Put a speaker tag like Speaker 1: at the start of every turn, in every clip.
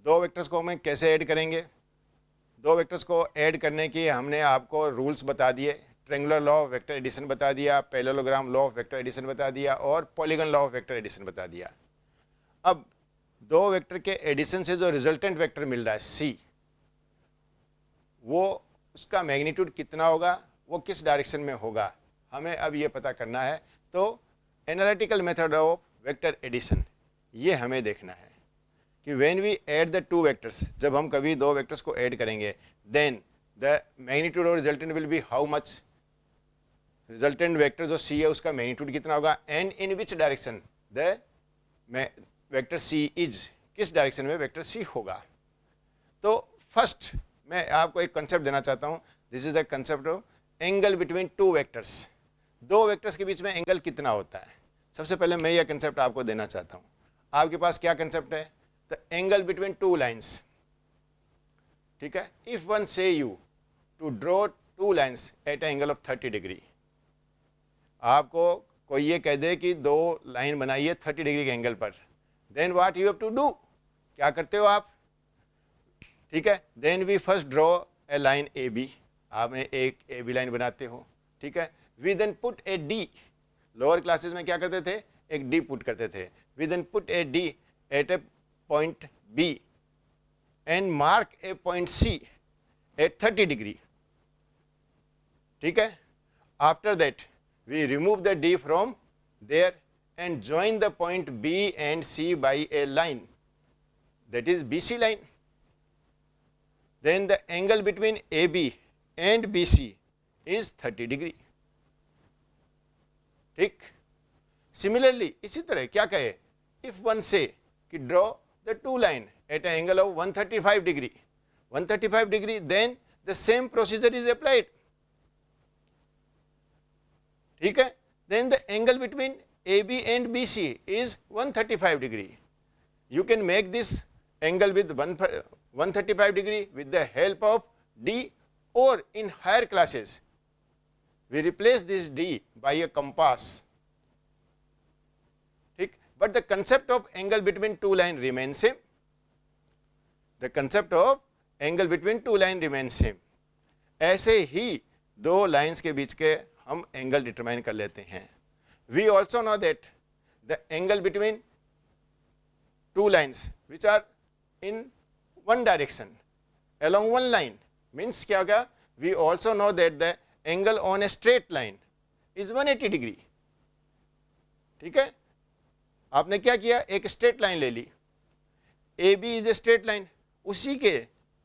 Speaker 1: दो वेक्टर्स को हमें कैसे ऐड करेंगे? दो वेक्टर्स को ऐड करने की हमने आपको रूल्स बता दिए। Triangular law of vector addition बता दिया, parallelogram law of vector addition बता दिया और polygon law of vector addition बता दिया। अब दो वेक्टर के एडिशन से जो रिजल्टेंट वेक्टर मिल रहा है सी, वो उसका मैग्नीट्यूड कितना होगा, वो किस डायरेक्शन में होगा, हमें अब ये पता करना है। तो analytical method of vector addition, ये हमें देखना है कि when we add the two vectors, जब हम कभी दो वेक्टर्स को ऐड करेंगे, then the magnitude of resultant will be how much, resultant vector जो सी है उसका मैग्नीट्यूड कितना होगा, and in which direction the vector C is, किस डायरेक्शन में वेक्टर सी होगा। तो फर्स्ट मैं आपको एक कंसेप्ट देना चाहता हूं, this is the concept of angle between two vectors. दो वेक्टर्स के बीच में एंगल कितना होता है, सबसे पहले मैं यह कंसेप्ट आपको देना चाहता हूं। आपके पास क्या कंसेप्ट है, the angle between two lines, ठीक है। If one say you to draw two lines at angle of 30 degree, आपको कोई ये कह दे कि दो लाइन बनाइए 30 डिग्री के एंगल पर, then what you have to do, क्या करते हो आप, ठीक है। Then we first draw a line A B, आपने एक ए बी लाइन बनाते हो, ठीक है। We then put a D, lower classes में क्या करते थे, एक डी पुट करते थे। We then put a D at a point B and mark a point C at 30 degree, ठीक है। After that we remove the D from there and join the point B and C by a line, that is BC line. Then the angle between AB and BC is 30 degree, ठीक। Similarly इसी तरह क्या कहे, if one say कि draw the two line at an angle of 135 degree, 135 degree, then the same procedure is applied, ठीक है। Then the angle between A B and B C is 135 degree, you can make this angle with 135 degree with the help of D, और in higher classes we replace this D by a compass, ठीक। But the concept of angle between two line remain same, the concept of angle between two line remain same. ऐसे ही दो lines के बीच के हम angle determine कर लेते हैं। We also know that the angle between two lines which are in one direction along one line means क्या होगा, we also know that the angle on a straight line is 180 degree, ठीक है। आपने क्या किया, एक स्ट्रेट लाइन ले ली, A B is a straight line, उसी के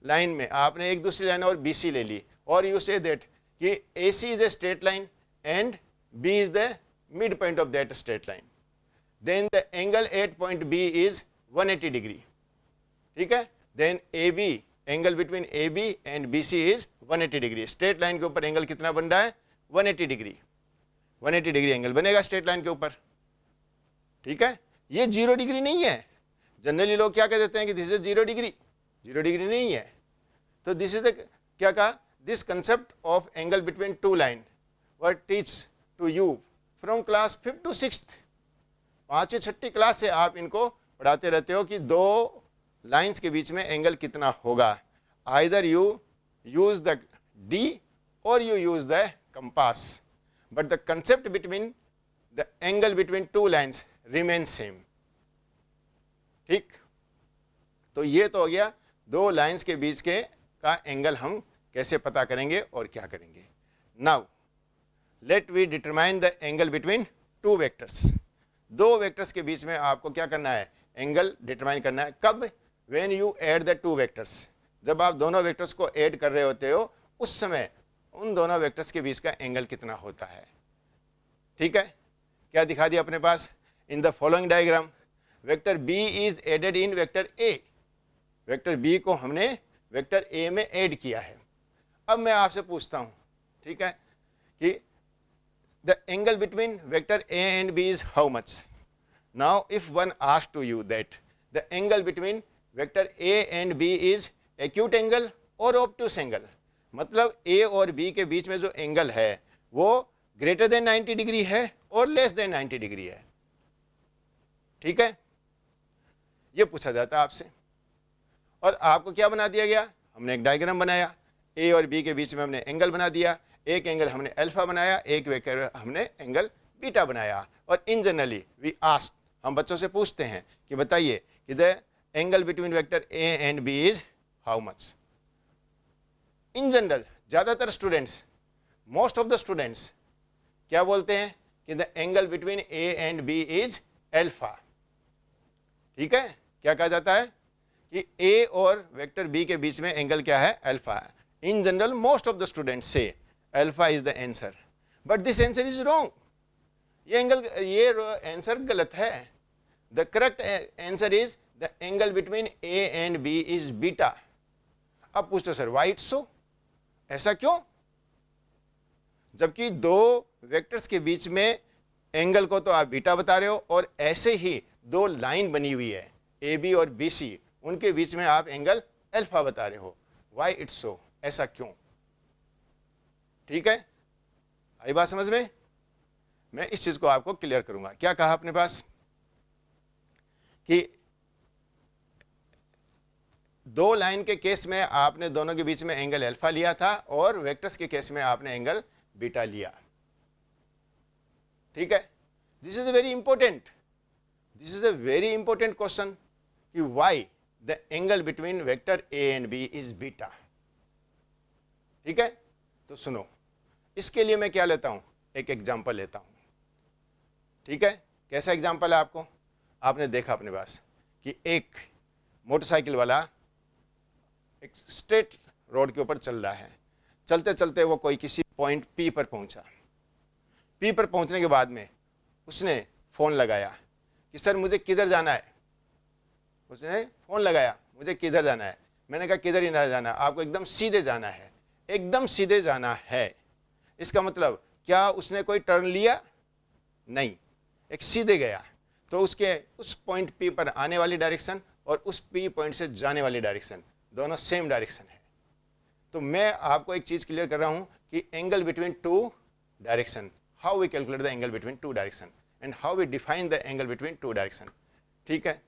Speaker 1: लाइन में आपने एक दूसरी लाइन और बी सी ले ली, और यू से दैट कि A C is a straight line and B is the midpoint of that straight line, then the angle at point B is 180 degree, ठीक है। then AB, angle between AB and BC is 180 degree, straight line के ऊपर angle कितना बन रहा है, 180 degree, 180 degree angle बनेगा straight line के ऊपर, ठीक है। ये 0 डिग्री नहीं है, जनरली लोग क्या कह देते हैं कि दिस इज 0 डिग्री, 0 डिग्री नहीं है। तो दिस इज द क्या कहा, this concept of angle between two line were teach to you from class 5th to 6th, 5वीं 6वीं क्लास से आप इनको पढ़ाते रहते हो कि दो लाइंस के बीच में एंगल कितना होगा। Either you use the D और you use the compass, but the concept between the angle between two lines remain same, ठीक। तो ये तो हो गया दो लाइंस के बीच के का एंगल हम कैसे पता करेंगे और क्या करेंगे। Now let we determine the angle between two vectors, दो वेक्टर्स के बीच में आपको क्या करना है, एंगल डिटरमाइन करना है। कब, when you add the two vectors, जब आप दोनों वेक्टर्स को ऐड कर रहे होते हो उस समय उन दोनों वेक्टर्स के बीच का एंगल कितना होता है, ठीक है। क्या दिखा दिया अपने पास, in the following diagram vector B is added in vector A, vector B को हमने वेक्टर ए में ऐड किया है। अब मैं आपसे पूछता हूं, ठीक है, कि the angle between vector A and B is how much? Now if one asks to you that the angle between vector A and B is acute angle or obtuse angle, मतलब A और B के बीच में जो angle है वो greater than 90 degree है और less than 90 डिग्री है, ठीक है, ये पूछा जाता है आपसे। और आपको क्या बना दिया गया, हमने एक डायग्राम बनाया, ए और बी के बीच में हमने एंगल बना दिया, एक एंगल हमने अल्फा बनाया, एक वेक्टर हमने एंगल बीटा बनाया। और इन जनरली वी आस्क, हम बच्चों से पूछते हैं कि बताइए कि the angle between vector A and B is how much. In general ज्यादातर students, most of the students क्या बोलते हैं कि the angle between A and B is alpha. ठीक है, क्या कहा जाता है कि ए और वेक्टर बी के बीच में एंगल क्या है, अल्फा है। In general most of the students से alpha is the answer, but this answer is wrong. ये आंसर गलत है। The correct answer is the angle between A and B is beta. अब पूछते सर व्हाई इट्स सो, ऐसा क्यों, जबकि दो वेक्टर्स के बीच में एंगल को तो आप बीटा बता रहे हो और ऐसे ही दो लाइन बनी हुई है ए बी और बी सी, उनके बीच में आप एंगल अल्फा बता रहे हो। व्हाई इट्स सो, ऐसा क्यों। ठीक है, आई बात समझ में। मैं इस चीज को आपको क्लियर करूंगा। क्या कहा अपने पास कि दो लाइन के केस में आपने दोनों के बीच में एंगल अल्फा लिया था और वेक्टर्स के केस में आपने एंगल बीटा लिया। ठीक है, this is a very important, this is a very important question कि why the angle between vector A and B is beta. ठीक है, तो सुनो, इसके लिए मैं क्या लेता हूं, एक एग्जांपल लेता हूं। ठीक है, कैसा एग्जांपल है आपको, आपने देखा अपने पास कि एक मोटरसाइकिल वाला एक स्ट्रेट रोड के ऊपर चल रहा है, चलते चलते वो कोई किसी पॉइंट पी पर पहुंचा। पी पर पहुंचने के बाद में उसने फोन लगाया कि सर मुझे किधर जाना है। उसने फोन लगाया, मुझे किधर जाना है। मैंने कहा किधर ही ना जाना, आपको एकदम सीधे जाना है, एकदम सीधे जाना है। इसका मतलब क्या उसने कोई टर्न लिया, नहीं, एक सीधे गया। तो उसके उस पॉइंट पी पर आने वाली डायरेक्शन और उस पी पॉइंट से जाने वाली डायरेक्शन दोनों सेम डायरेक्शन है। तो मैं आपको एक चीज क्लियर कर रहा हूं कि angle between two direction, how we calculate the angle between two direction and how we define the angle between two direction. ठीक है,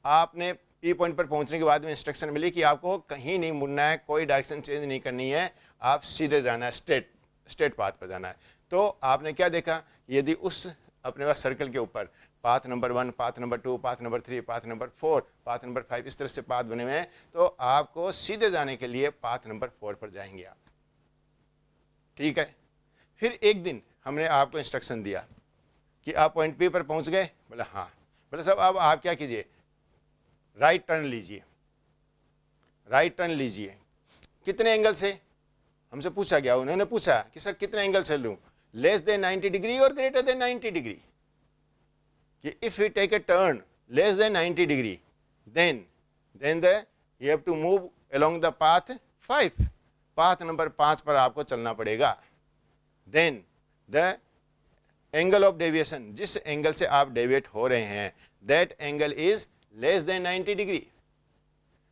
Speaker 1: आपने पी पॉइंट पर पहुंचने के बाद में इंस्ट्रक्शन मिली कि आपको कहीं नहीं मुड़ना है, कोई डायरेक्शन चेंज नहीं करनी है, आप सीधे जाना है, स्ट्रेट पाथ पर जाना है। तो आपने क्या देखा, यदि उस अपने पास सर्कल के ऊपर path number 1, path number 2, path number 3, path number 4, path number 5, इस तरह से पाथ बने हुए हैं, तो आपको सीधे जाने के लिए पाथ नंबर 4 पर जाएंगे आप। ठीक है, फिर एक दिन हमने आपको इंस्ट्रक्शन दिया कि आप पॉइंट पी पर पहुंच गए। बोला हाँ। बोला साहब अब आप क्या कीजिए, राइट टर्न लीजिए, राइट टर्न लीजिए। कितने एंगल से, हमसे पूछा गया, उन्होंने पूछा कि सर कितने एंगल से लूं, लेस देन 90 डिग्री और ग्रेटर देन 90 डिग्री। कि if we take a turn less than 90 degree, then you have to move along the path 5, path number 5 पर आपको चलना पड़ेगा। then the angle of deviation, जिस एंगल से आप डेविएट हो रहे हैं, that angle is less than 90 degree।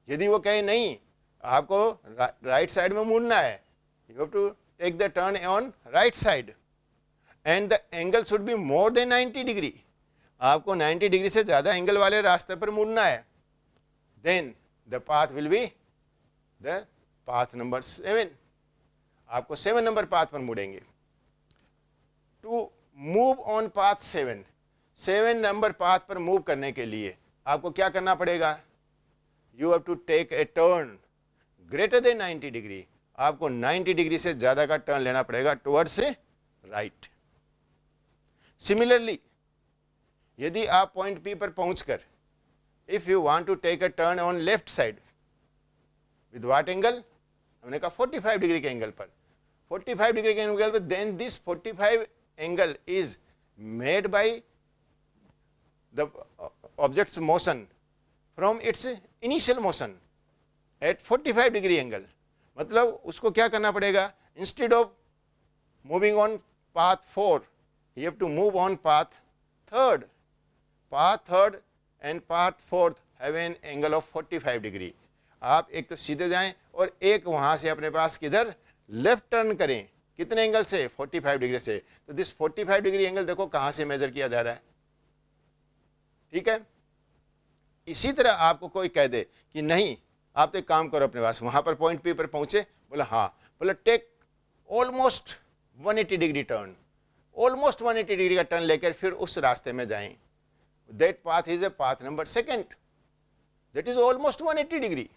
Speaker 1: यदि वो कहे नहीं आपको राइट साइड में मुड़ना है, you have to take the turn on right side and the angle should be more than 90 degree, आपको 90 डिग्री से ज्यादा एंगल वाले रास्ते पर मुड़ना है, then the path will be the path number 7, आपको 7 नंबर पाथ पर मुड़ेंगे। To move on path 7 number path पर मूव करने के लिए आपको क्या करना पड़ेगा, you have to take a turn greater than 90 degree, आपको 90 डिग्री से ज्यादा का टर्न लेना पड़ेगा टुवर्ड्स राइट। सिमिलरली यदि आप पॉइंट पी पर पहुंचकर if you want to take a turn on left side with what angle, हमने कहा 45 डिग्री के एंगल पर, 45 डिग्री के एंगल पर, then this 45 angle is made by the objects motion from its initial motion at 45 degree angle. मतलब उसको क्या करना पड़ेगा, instead of moving on path 4 you have to move on path 3rd, path 3rd and path 4th have an angle of 45 degree. आप एक तो सीधे जाएं और एक वहां से अपने पास किधर लेफ्ट टर्न करें, कितने एंगल से, 45 डिग्री से। तो दिस 45 डिग्री एंगल देखो कहां से मेजर किया जा रहा है। ठीक है, इसी तरह आपको कोई कह दे कि नहीं आप तो एक काम करो अपने पास, वहां पर पॉइंट पी पर पहुंचे, बोला हाँ, बोला take almost 180 degree turn, almost 180 degree का टर्न लेकर फिर उस रास्ते में जाएं। That path is a path number second, that is almost 180 degree.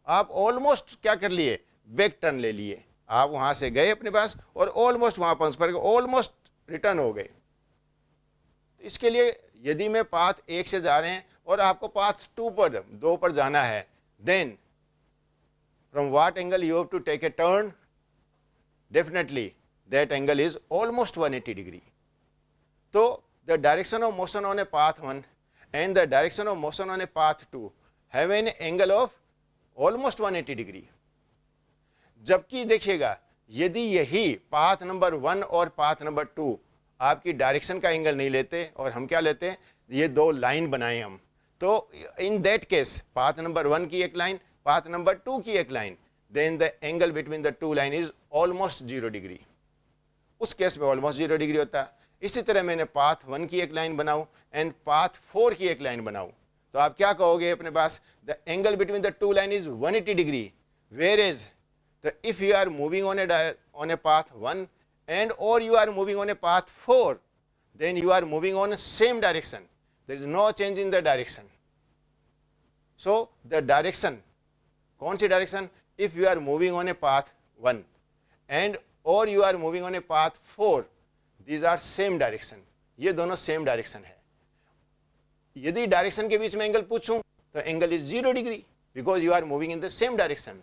Speaker 1: आप ऑलमोस्ट क्या कर लिए, बैक टर्न ले लिए, आप वहां से गए अपने पास और ऑलमोस्ट वहां पहुंच पर ऑलमोस्ट रिटर्न हो गए। तो इसके लिए यदि मैं पाथ 1 से जा रहे हैं और आपको पाथ 2 पर जाना है, then from what angle you have to take a turn, definitely that angle is almost 180 degree. तो the direction of motion on a path 1 and the direction of motion on a path 2 have an angle of almost 180 degree. जबकि देखिएगा यदि यही path number 1 और path number 2 आपकी direction का angle नहीं लेते और हम क्या लेते हैं, ये दो लाइन बनाए हम, तो in that case path number 1 की एक लाइन, पाथ नंबर 2 की एक लाइन, then the angle between the two line is almost 0 degree. उस केस में ऑलमोस्ट 0 डिग्री होता है। इसी तरह मैंने पाथ 1 की एक लाइन बनाऊं एंड पाथ 4 की एक लाइन बनाऊं, तो आप क्या कहोगे अपने पास, the angle between the two line is 180 degree, where is if you are moving on a path 1 and or you are moving on a path 4, then you are moving on same direction, there is no change in the direction. So the direction, कौन सी direction, if you are moving on a path 1 and or you are moving on a path 4, these are same direction, ये दोनों same direction है। यदि direction के बीच में angle पूछूं तो angle is 0 degree because you are moving in the same direction.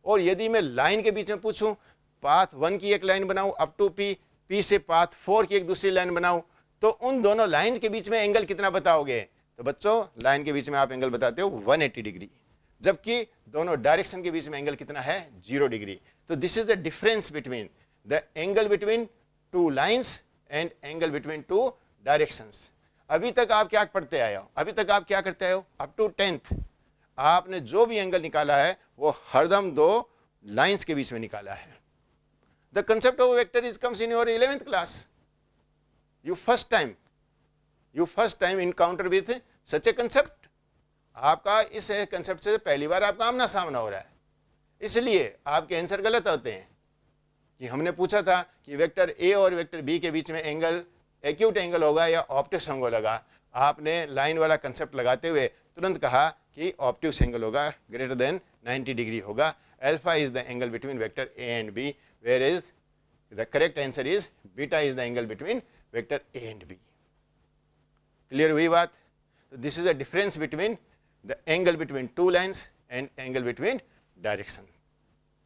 Speaker 1: और यदि मैं लाइन के बीच में पूछूं, पाथ 1 की एक लाइन बनाऊं अप टू पी, पी से पाथ 4 की एक दूसरी लाइन बनाऊं, तो उन दोनों लाइन के बीच में एंगल कितना बताओगे, तो बच्चों लाइन के बीच में आप एंगल बताते हो 180 डिग्री, जबकि दोनों डायरेक्शन के बीच में एंगल कितना है, 0 डिग्री। तो this is the difference between the angle between two lines and angle between to directions. अभी तक आप क्या पढ़ते आए हो, अभी तक आप क्या करते आए हो, अप टू 10th आपने जो भी एंगल निकाला है वो हरदम दो लाइंस के बीच में निकाला है। The concept of vector is comes in your 11th class, you first time encounter with such A concept. आपका इस कंसेप्ट से पहली बार आपका आमना सामना हो रहा है, इसलिए आपके आंसर गलत होते हैं। कि हमने पूछा था कि वेक्टर ए और वेक्टर बी के बीच में एंगल एक्यूट एंगल होगा या ऑब्टूस एंगल होगा, आपने लाइन वाला कंसेप्ट लगाते हुए तुरंत कहा कि ऑब्ट्यूस एंगल होगा, ग्रेटर देन 90 डिग्री होगा। Alpha is the angle between vector A and B, where is the correct answer is beta is the angle between vector A and B. Clear हुई बात? This is the difference between the angle between two lines and angle between direction.